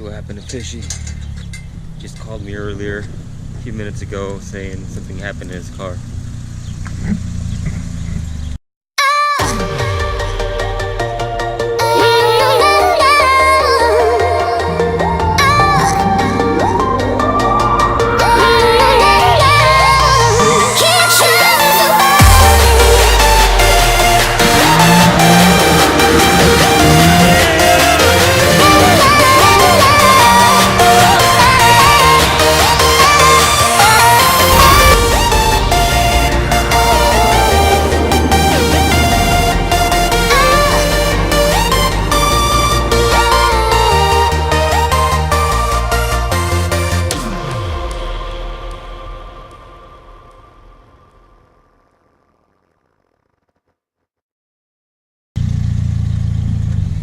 see what happened to Fishy. Just called me earlier, a few minutes ago, saying something happened in his car.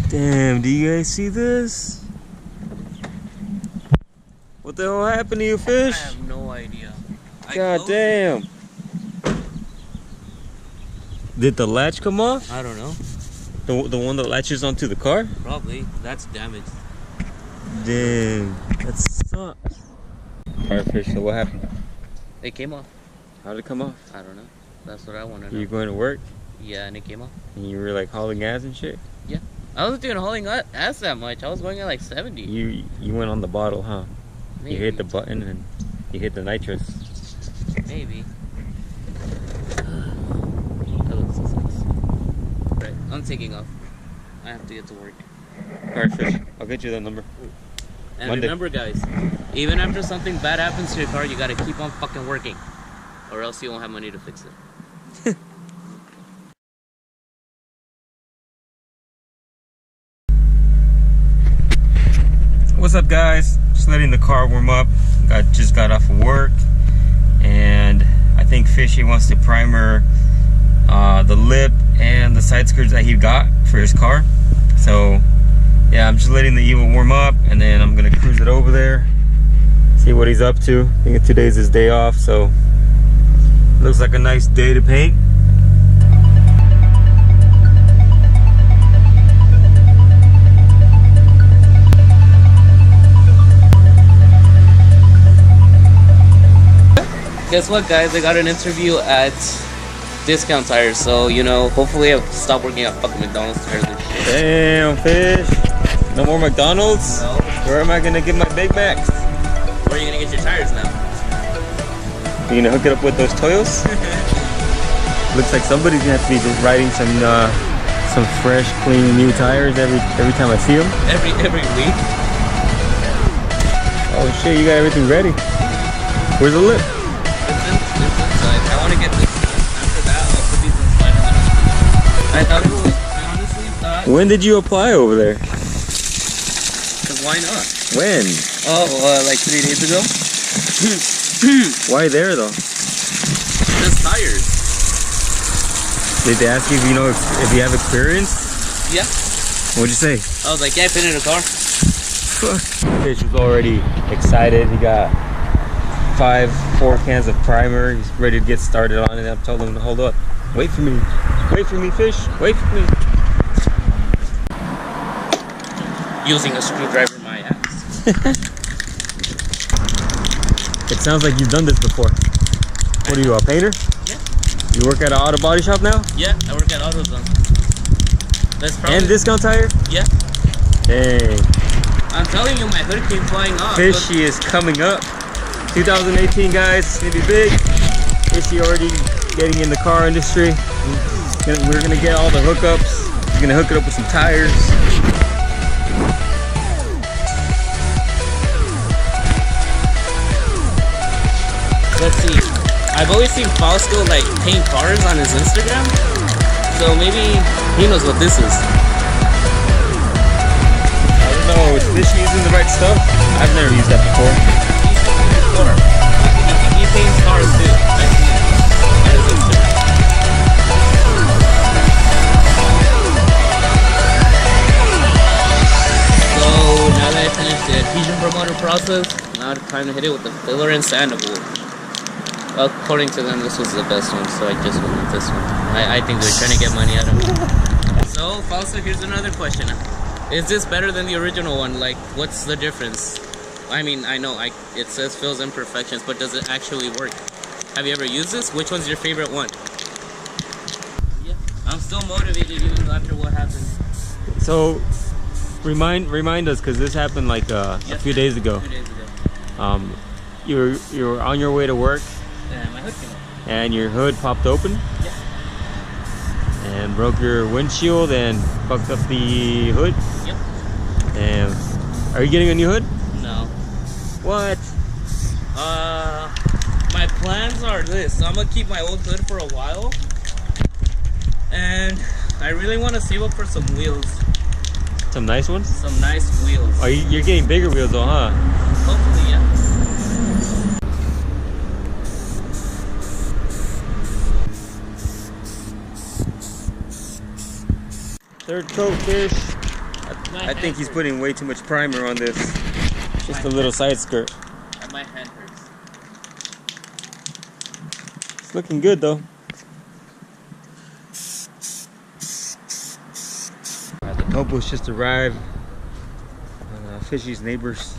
Damn, do you guys see this? What the hell happened to you, Fish? I have no idea. God damn. Did the latch come off? I don't know. The one that latches onto the car? Probably. That's damaged. Damn, that sucks. Alright, Fish, so what happened? It came off. How did it come off? I don't know. That's what I want to know. You going to work? Yeah, and it came off. And you were like hauling ass and shit? Yeah. I wasn't doing hauling ass that much. I was going at like 70. You went on the bottle, huh? Maybe. You hit the button and you hit the nitrous. Maybe. That looks sucks. Right, I'm taking off. I have to get to work. Alright, Fish, I'll get you that number. And Monday. remember, guys, even after something bad happens to your car, you gotta keep on fucking working, or else you won't have money to fix it. What's up, guys? Just letting the car warm up. Just got off of work, and I think Fishy wants to primer the lip and the side skirts that he got for his car. So yeah, I'm just letting the Evo warm up, and then I'm gonna cruise it over there, see what he's up to. I think today's his day off, so looks like a nice day to paint. Guess what, guys? I got an interview at Discount Tires, so you know, hopefully I'll stop working at fucking McDonald's tires and shit. Damn, Fish. No more McDonald's? No. Where am I gonna get my Big Macs? Where are you gonna get your tires now? You gonna hook it up with those Toyos? Looks like somebody's gonna have to be just riding some fresh, clean, new tires every time I see them. Every week. Oh shit, you got everything ready. Where's the lip? It's inside. I want to get this. After that, I'll put these inside. I thought it was. I honestly thought. When did you apply over there? Cause why not? When? Oh, like 3 days ago. Why there though? Just tires. Did they ask you if you know if you have experience? Yeah. What'd you say? I was like, yeah, I painted a car. Fuck. Fish was already excited. He got 4 cans of primer. He's ready to get started on it. I told him to hold up. Wait for me. Wait for me, Fish. Wait for me. Using a screwdriver, my ass. It sounds like you've done this before. What are you, a painter? Yeah. You work at an auto body shop now? Yeah, I work at AutoZone. That's probably. And Discount Tire? Yeah. Dang. I'm telling you, my hood came flying off. Fishy is coming up. 2018, guys, it's gonna be big. Fishy already getting in the car industry. We're gonna get all the hookups. We're gonna hook it up with some tires. Let's see. I've always seen Fausto like paint cars on his Instagram, so maybe he knows what this is. I don't know. Is Fishy using the right stuff? I've never used that before. He paints cars too. I see it on his Instagram. So now that I finished the adhesion promoter process, now it's time to hit it with the filler and sandable. Well, according to them, this was the best one, so I just went with this one. I think they're trying to get money out of me. So, Fausto, here's another question. Is this better than the original one? Like, what's the difference? I mean, I know it says fills imperfections, but does it actually work? Have you ever used this? Which one's your favorite one? Yeah, I'm still motivated even after what happened. So, remind us, because this happened like a few days ago. 2 days ago. You were on your way to work. And my hood came up. And your hood popped open. Yeah. And broke your windshield and fucked up the hood. Yep. And are you getting a new hood? No. What? My plans are this. I'm gonna keep my old hood for a while, and I really want to save up for some wheels. Some nice ones? Some nice wheels. Oh, you're getting bigger wheels though, huh? Hopefully, yeah. Third coat fish. I think he's putting way too much primer on this. Just a little side skirt. And my hand hurts. It's looking good though. The Topos just arrived. Fishy's neighbors.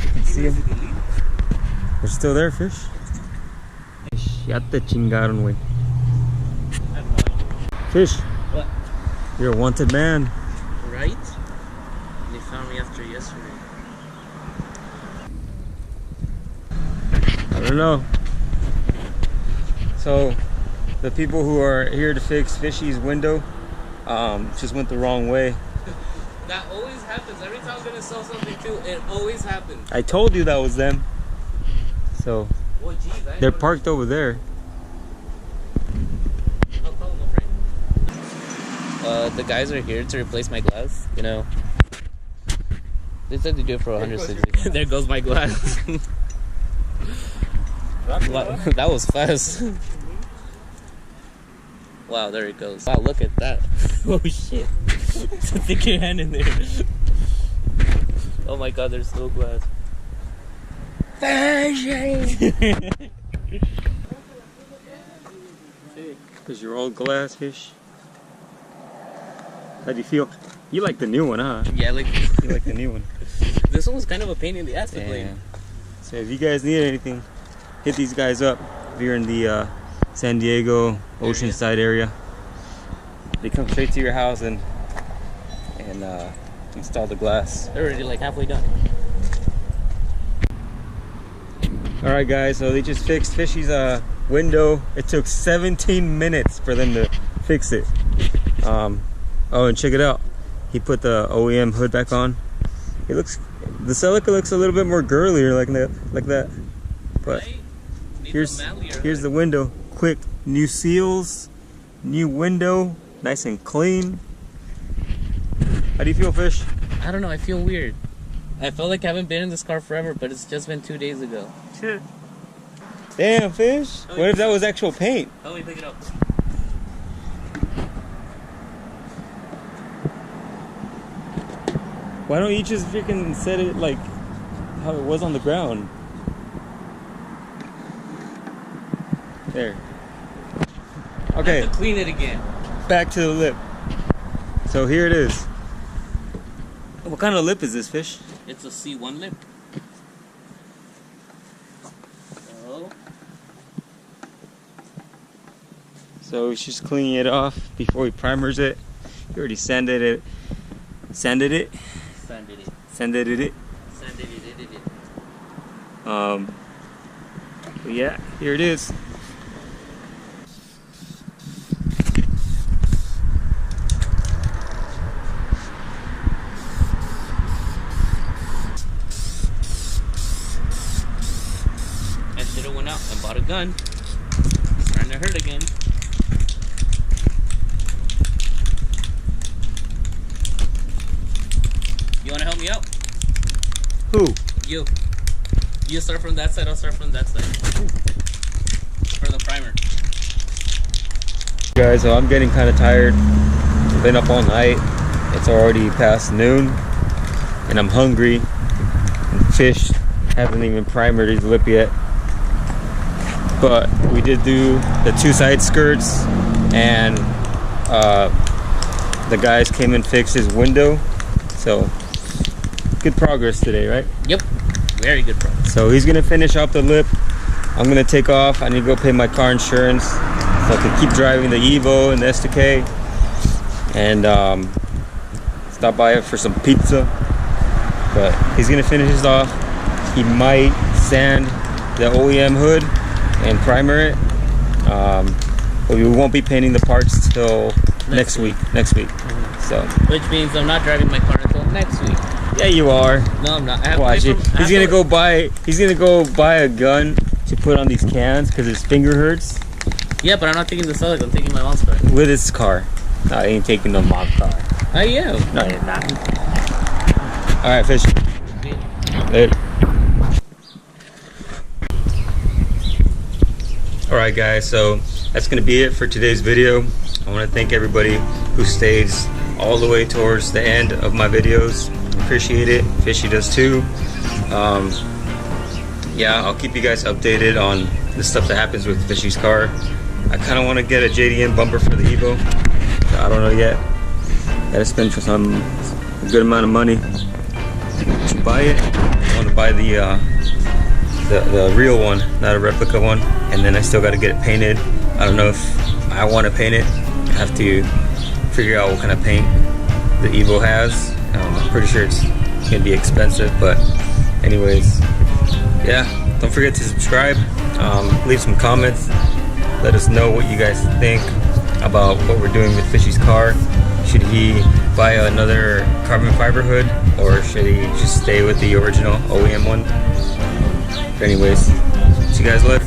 You can see them. They're still there, fish. Ya te chingaron, wey. Fish. What? You're a wanted man. Right? They found me after yesterday. I don't know. So, the people who are here to fix Fishy's window just went the wrong way. That always happens. Every time I'm gonna sell something too, it always happens. I told you that was them. So, Well, geez, they're parked over there. I'll call them a friend. The guys are here to replace my glass. You know, they said they do it for 160. There goes my glass. Wow, that was fast. Wow, there it goes. Wow, look at that. Oh shit. Stick your hand in there. Oh my god, there's still glass. Because you're all glass fish. How do you feel? You like the new one, huh? Yeah, like You like the new one. this one was kind of a pain in the ass to clean. So if you guys need anything, hit these guys up. If you're in the San Diego Oceanside area, they come straight to your house and install the glass. They're already like halfway done. All right, guys. So they just fixed Fishy's window. It took 17 minutes for them to fix it. Oh, and check it out. He put the OEM hood back on. It looks, the Celica looks a little bit more girlier like that. But Right? here's the window. Quick, new seals, new window, nice and clean. How do you feel, Fish? I don't know, I feel weird. I feel like I haven't been in this car forever, but it's just been 2 days ago. Damn, Fish. What if that was actual paint? Help me pick it up. Why don't you just freaking set it like how it was on the ground? There. Okay. I have to clean it again. Back to the lip. So here it is. What kind of lip is this, Fish? It's a C1 lip. So he's just cleaning it off before he primers it. He already sanded it. Sanded it? Sanded it. Sanded it. Sanded it. But yeah, here it is. I should have went out and bought a gun. It's trying to hurt again. You want to help me out? Who? You. You start from that side, I'll start from that side. For the primer. Guys, so I'm getting kind of tired. I've been up all night. It's already past noon. And I'm hungry. And Fish hasn't even primered his lip yet. But we did do the 2 side skirts and the guys came and fixed his window. So good progress today, right? Yep, very good progress. So he's gonna finish up the lip. I'm gonna take off. I need to go pay my car insurance so I can keep driving the Evo and the STK, and stop by for some pizza. But he's gonna finish this off. He might sand the OEM hood and primer it, but we won't be painting the parts till next week. Mm-hmm. So which means I'm not driving my car until next week. Yeah, you are. No, I'm not. I have Watch it. He's gonna go buy a gun to put on these cans because his finger hurts. Yeah, but I'm not taking the Celtics. I'm taking my mom's car. With his car. No, I ain't taking no mom's car. I am. No, you're not. All right, fish. Later. All right, guys. So that's gonna be it for today's video. I want to thank everybody who stays all the way towards the end of my videos. Appreciate it. Fishy does too. Yeah, I'll keep you guys updated on the stuff that happens with Fishy's car. I kind of want to get a JDM bumper for the Evo. I don't know yet. Gotta spend for a good amount of money to buy it. I want to buy the real one, not a replica one. And then I still got to get it painted. I don't know if I want to paint it. I have to figure out what kind of paint the Evo has. I'm pretty sure it's gonna be expensive, but anyways, yeah, don't forget to subscribe, leave some comments, let us know what you guys think about what we're doing with Fishy's car. Should he buy another carbon fiber hood, or should he just stay with the original OEM one? But anyways, see you guys later.